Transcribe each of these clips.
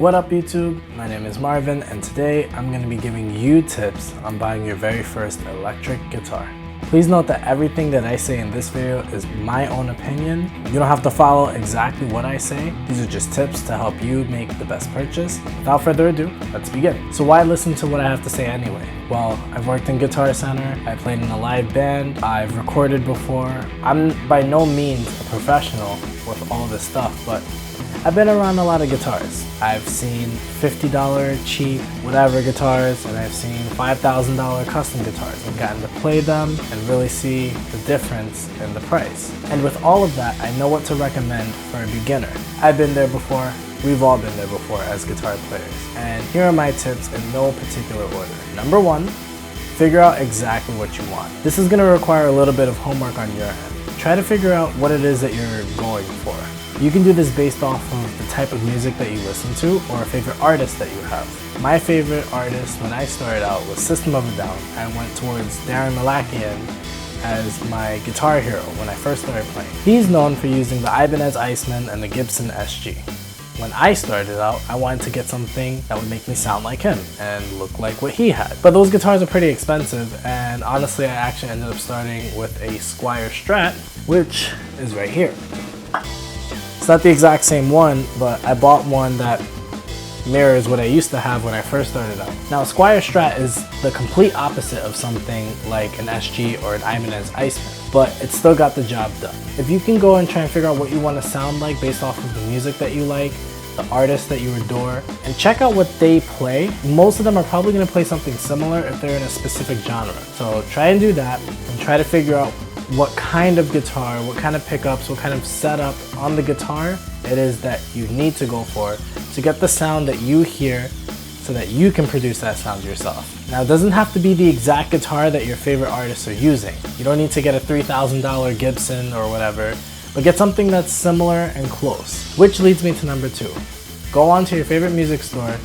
What up YouTube? My name is Marvin and today I'm going to be giving you tips on buying your very first electric guitar. Please note that everything that I say in this video is my own opinion. You don't have to follow exactly what I say. These are just tips to help you make the best purchase. Without further ado, let's begin. So why listen to what I have to say anyway? Well, I've worked in Guitar Center, I played in a live band, I've recorded before. I'm by no means a professional with all this stuff, but I've been around a lot of guitars. I've seen $50 cheap whatever guitars, and I've seen $5,000 custom guitars. I've gotten to play them and really see the difference in the price. And with all of that, I know what to recommend for a beginner. I've been there before, we've all been there before as guitar players. And here are my tips in no particular order. Number one, figure out exactly what you want. This is gonna require a little bit of homework on your end. Try to figure out what it is that you're going for. You can do this based off of the type of music that you listen to or a favorite artist that you have. My favorite artist when I started out was System of a Down. I went towards Daron Malakian as my guitar hero when I first started playing. He's known for using the Ibanez Iceman and the Gibson SG. When I started out, I wanted to get something that would make me sound like him and look like what he had. But those guitars are pretty expensive, and honestly I actually ended up starting with a Squier Strat, which is right here. It's not the exact same one, but I bought one that mirrors what I used to have when I first started out. Now, Squier Strat is the complete opposite of something like an SG or an Ibanez Iceman, but it still got the job done. If you can go and try and figure out what you want to sound like based off of the music that you like, the artists that you adore, and check out what they play, most of them are probably going to play something similar if they're in a specific genre. So try and do that and try to figure out what kind of guitar, what kind of pickups, what kind of setup on the guitar it is that you need to go for to get the sound that you hear so that you can produce that sound yourself. Now, it doesn't have to be the exact guitar that your favorite artists are using. You don't need to get a $3,000 Gibson or whatever, but get something that's similar and close. Which leads me to number two. Go onto your favorite music store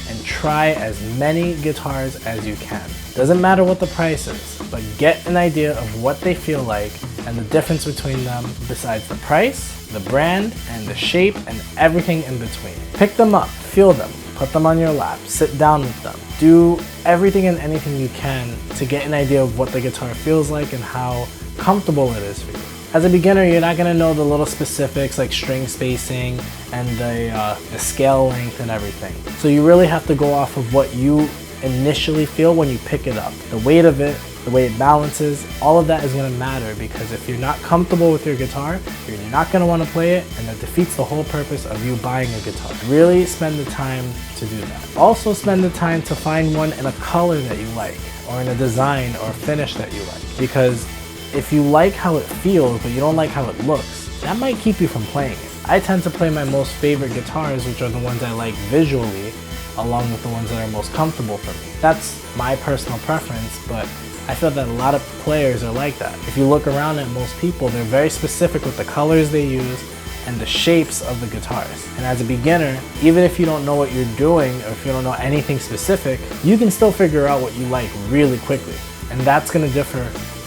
and try as many guitars as you can. Doesn't matter what the price is, but get an idea of what they feel like and the difference between them besides the price, the brand, and the shape, and everything in between. Pick them up, feel them, put them on your lap, sit down with them. Do everything and anything you can to get an idea of what the guitar feels like and how comfortable it is for you. As a beginner, you're not gonna know the little specifics like string spacing and the scale length and everything. So you really have to go off of what you initially feel when you pick it up. The weight of it, the way it balances, all of that is gonna matter, because if you're not comfortable with your guitar, you're not gonna wanna play it, and that defeats the whole purpose of you buying a guitar. Really spend the time to do that. Also spend the time to find one in a color that you like, or in a design or finish that you like, because if you like how it feels but you don't like how it looks, that might keep you from playing it. I tend to play my most favorite guitars, which are the ones I like visually, along with the ones that are most comfortable for me. That's my personal preference, but I feel that a lot of players are like that. If you look around at most people, they're very specific with the colors they use and the shapes of the guitars. And as a beginner, even if you don't know what you're doing or if you don't know anything specific, you can still figure out what you like really quickly. And that's gonna differ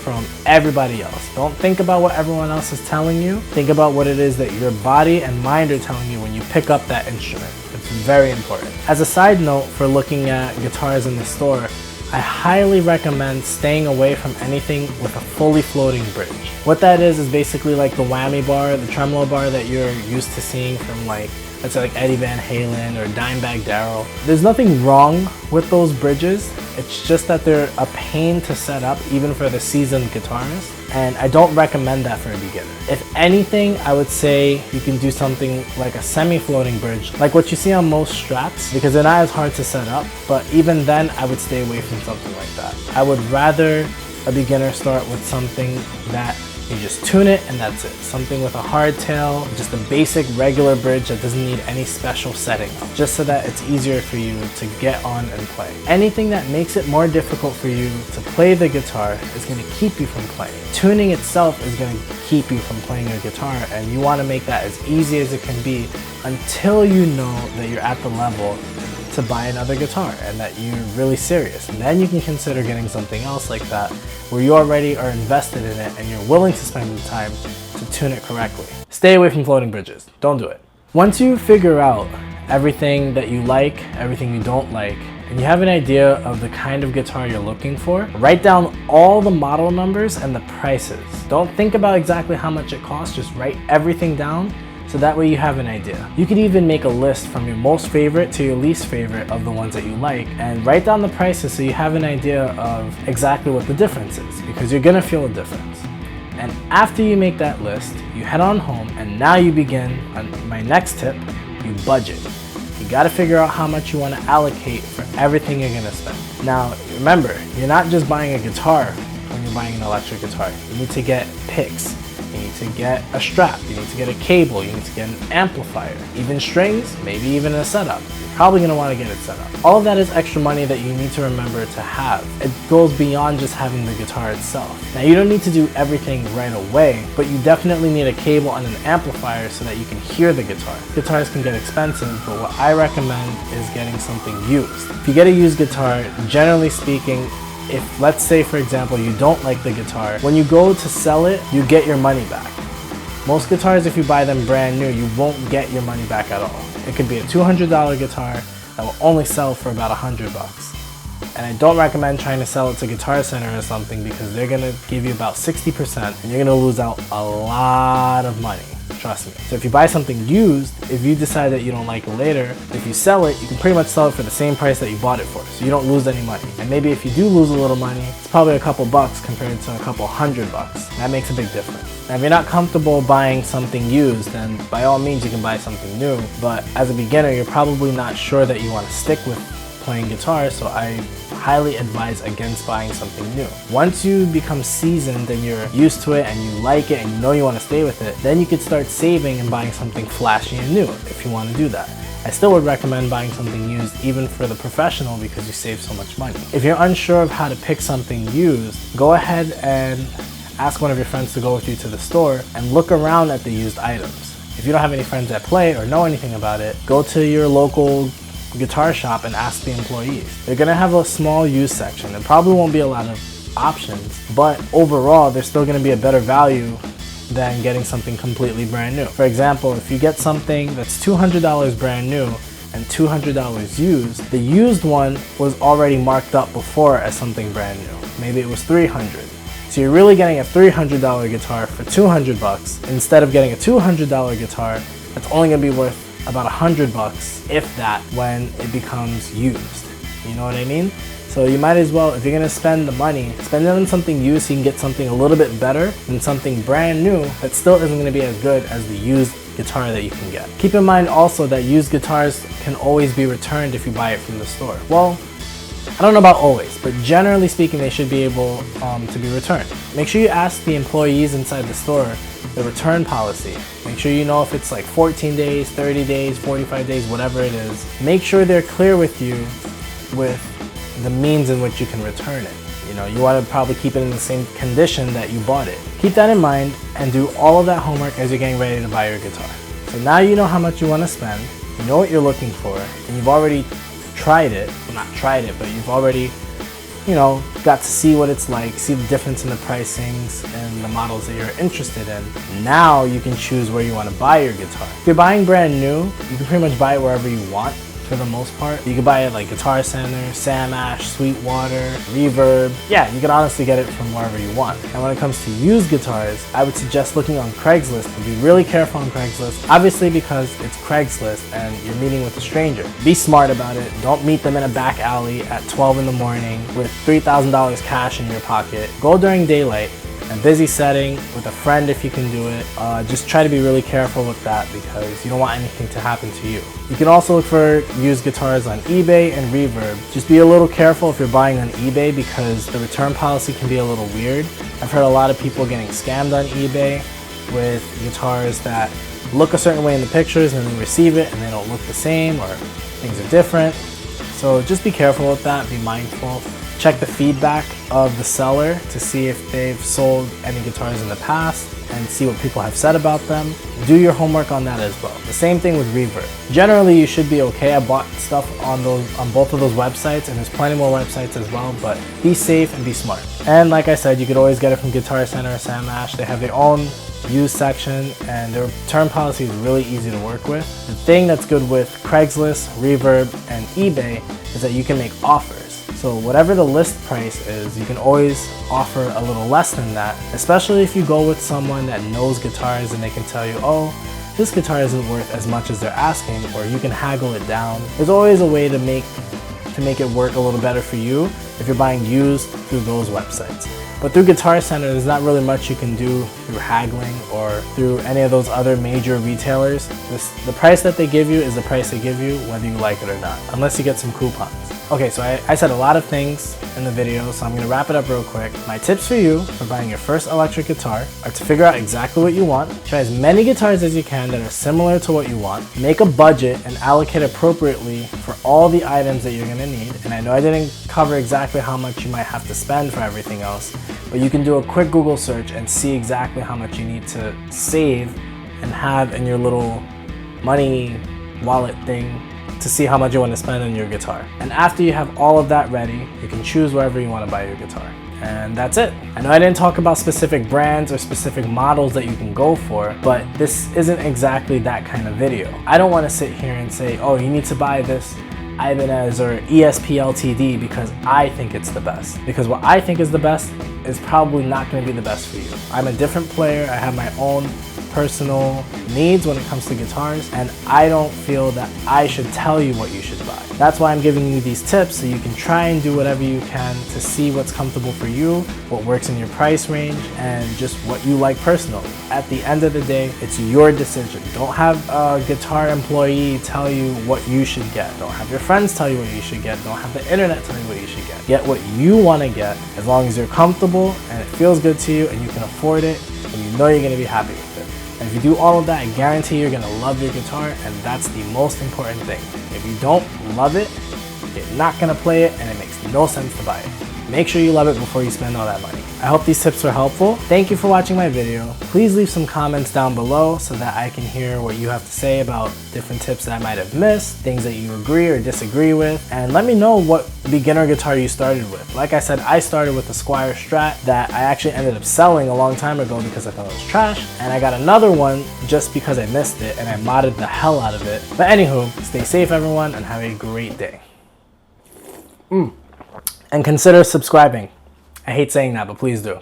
from everybody else. Don't think about what everyone else is telling you. Think about what it is that your body and mind are telling you when you pick up that instrument. It's very important. As a side note for looking at guitars in the store, I highly recommend staying away from anything with a fully floating bridge. What that is basically like the whammy bar, the tremolo bar that you're used to seeing from like, let's say like Eddie Van Halen or Dimebag Darrell. There's nothing wrong with those bridges. It's just that they're a pain to set up even for the seasoned guitarist, and I don't recommend that for a beginner. If anything, I would say you can do something like a semi-floating bridge, like what you see on most Strats, because they're not as hard to set up, but even then I would stay away from something like that. I would rather a beginner start with something that you just tune it and that's it. Something with a hardtail, just a basic regular bridge that doesn't need any special setting up, just so that it's easier for you to get on and play. Anything that makes it more difficult for you to play the guitar is going to keep you from playing. Tuning itself is going to keep you from playing your guitar, and you want to make that as easy as it can be until you know that you're at the level to buy another guitar and that you're really serious. And then you can consider getting something else like that where you already are invested in it and you're willing to spend the time to tune it correctly. Stay away from floating bridges. Don't do it. Once you figure out everything that you like, everything you don't like, and you have an idea of the kind of guitar you're looking for, write down all the model numbers and the prices. Don't think about exactly how much it costs, just write everything down so that way you have an idea. You could even make a list from your most favorite to your least favorite of the ones that you like and write down the prices so you have an idea of exactly what the difference is, because you're gonna feel a difference. And after you make that list, you head on home, and now you begin on my next tip, you budget. You gotta figure out how much you wanna allocate for everything you're gonna spend. Now, remember, you're not just buying a guitar when you're buying an electric guitar. You need to get picks. You need to get a strap, you need to get a cable, you need to get an amplifier, even strings, maybe even a setup. You're probably going to want to get it set up. All of that is extra money that you need to remember to have. It goes beyond just having the guitar itself. Now, you don't need to do everything right away, but you definitely need a cable and an amplifier so that you can hear the guitar. Guitars can get expensive, but what I recommend is getting something used. If you get a used guitar, generally speaking, if, let's say for example, you don't like the guitar, when you go to sell it, you get your money back. Most guitars, if you buy them brand new, you won't get your money back at all. It could be a $200 guitar that will only sell for about $100. And I don't recommend trying to sell it to Guitar Center or something, because they're gonna give you about 60% and you're gonna lose out a lot of money. Trust me. So if you buy something used, if you decide that you don't like it later, if you sell it, you can pretty much sell it for the same price that you bought it for, so you don't lose any money. And maybe if you do lose a little money, it's probably a couple bucks compared to a couple $100. That makes a big difference. Now, if you're not comfortable buying something used, then by all means you can buy something new. But as a beginner, you're probably not sure that you want to stick with playing guitar, so I highly advise against buying something new. Once you become seasoned and you're used to it and you like it and you know you want to stay with it, then you could start saving and buying something flashy and new if you want to do that. I still would recommend buying something used even for the professional, because you save so much money. If you're unsure of how to pick something used, go ahead and ask one of your friends to go with you to the store and look around at the used items. If you don't have any friends that play or know anything about it, go to your local guitar shop and ask the employees. They're gonna have a small used section. There probably won't be a lot of options, but overall there's still gonna be a better value than getting something completely brand new. For example, if you get something that's $200 brand new and $200 used, the used one was already marked up before as something brand new. Maybe it was $300. So you're really getting a $300 guitar for $200 instead of getting a $200 guitar that's only gonna be worth about $100, if that, when it becomes used. You know what I mean? So you might as well, if you're gonna spend the money, spend it on something used so you can get something a little bit better than something brand new that still isn't gonna be as good as the used guitar that you can get. Keep in mind also that used guitars can always be returned if you buy it from the store. Well, I don't know about always, but generally speaking, they should be able to be returned. Make sure you ask the employees inside the store the return policy. Make sure you know if it's like 14 days, 30 days, 45 days, whatever it is. Make sure they're clear with you with the means in which you can return it. You know, you want to probably keep it in the same condition that you bought it. Keep that in mind and do all of that homework as you're getting ready to buy your guitar. So now you know how much you want to spend, you know what you're looking for, and you've already tried it, well, not tried it, but you've already, you know, got to see what it's like, see the difference in the pricings and the models that you're interested in. Now you can choose where you want to buy your guitar. If you're buying brand new, you can pretty much buy it wherever you want for the most part. You can buy it like Guitar Center, Sam Ash, Sweetwater, Reverb. Yeah, you can honestly get it from wherever you want. And when it comes to used guitars, I would suggest looking on Craigslist, but be really careful on Craigslist. Obviously, because it's Craigslist and you're meeting with a stranger. Be smart about it. Don't meet them in a back alley at 12 in the morning with $3,000 cash in your pocket. Go during daylight. A busy setting with a friend if you can do it. Just try to be really careful with that, because you don't want anything to happen to you. You can also look for used guitars on eBay and Reverb. Just be a little careful if you're buying on eBay, because the return policy can be a little weird. I've heard a lot of people getting scammed on eBay with guitars that look a certain way in the pictures and then receive it and they don't look the same, or things are different. So just be careful with that, be mindful. Check the feedback of the seller to see if they've sold any guitars in the past. and see what people have said about them. Do your homework on that as well. The same thing with Reverb. Generally, you should be okay. I bought stuff on both of those websites, and there's plenty more websites as well, but be safe and be smart. And like I said, you could always get it from Guitar Center or Sam Ash. They have their own used section, and their return policy is really easy to work with. The thing that's good with Craigslist, Reverb, and eBay is that you can make offers. So whatever the list price is, you can always offer a little less than that, especially if you go with someone that knows guitars and they can tell you, oh, this guitar isn't worth as much as they're asking, or you can haggle it down. There's always a way to make it work a little better for you if you're buying used through those websites. But through Guitar Center, there's not really much you can do through haggling or through any of those other major retailers. The price that they give you is the price they give you, whether you like it or not, unless you get some coupons. Okay, so I said a lot of things in the video, so I'm gonna wrap it up real quick. My tips for you for buying your first electric guitar are to figure out exactly what you want, try as many guitars as you can that are similar to what you want, make a budget and allocate appropriately for all the items that you're gonna need. And I know I didn't cover exactly how much you might have to spend for everything else, but you can do a quick Google search and see exactly how much you need to save and have in your little money wallet thing to see how much you want to spend on your guitar. And after you have all of that ready, you can choose wherever you want to buy your guitar. And that's it. I know I didn't talk about specific brands or specific models that you can go for, but this isn't exactly that kind of video. I don't want to sit here and say, oh, you need to buy this Ibanez or ESP LTD because I think it's the best. Because what I think is the best is probably not going to be the best for you. I'm a different player. I have my own personal needs when it comes to guitars, and I don't feel that I should tell you what you should buy. That's why I'm giving you these tips, so you can try and do whatever you can to see what's comfortable for you, what works in your price range, and just what you like personally. At the end of the day, it's your decision. Don't have a guitar employee tell you what you should get. Don't have your friends tell you what you should get. Don't have the internet tell you what you should get. Get what you want to get, as long as you're comfortable and it feels good to you and you can afford it and you know you're going to be happy with it. And if you do all of that, I guarantee you're gonna love your guitar, and that's the most important thing. If you don't love it, you're not gonna play it, and it makes no sense to buy it. Make sure you love it before you spend all that money. I hope these tips were helpful. Thank you for watching my video. Please leave some comments down below so that I can hear what you have to say about different tips that I might have missed, things that you agree or disagree with, and let me know what beginner guitar you started with. Like I said, I started with the Squier Strat that I actually ended up selling a long time ago because I thought it was trash, and I got another one just because I missed it and I modded the hell out of it. But anywho, stay safe everyone and have a great day. And consider subscribing. I hate saying that, but please do.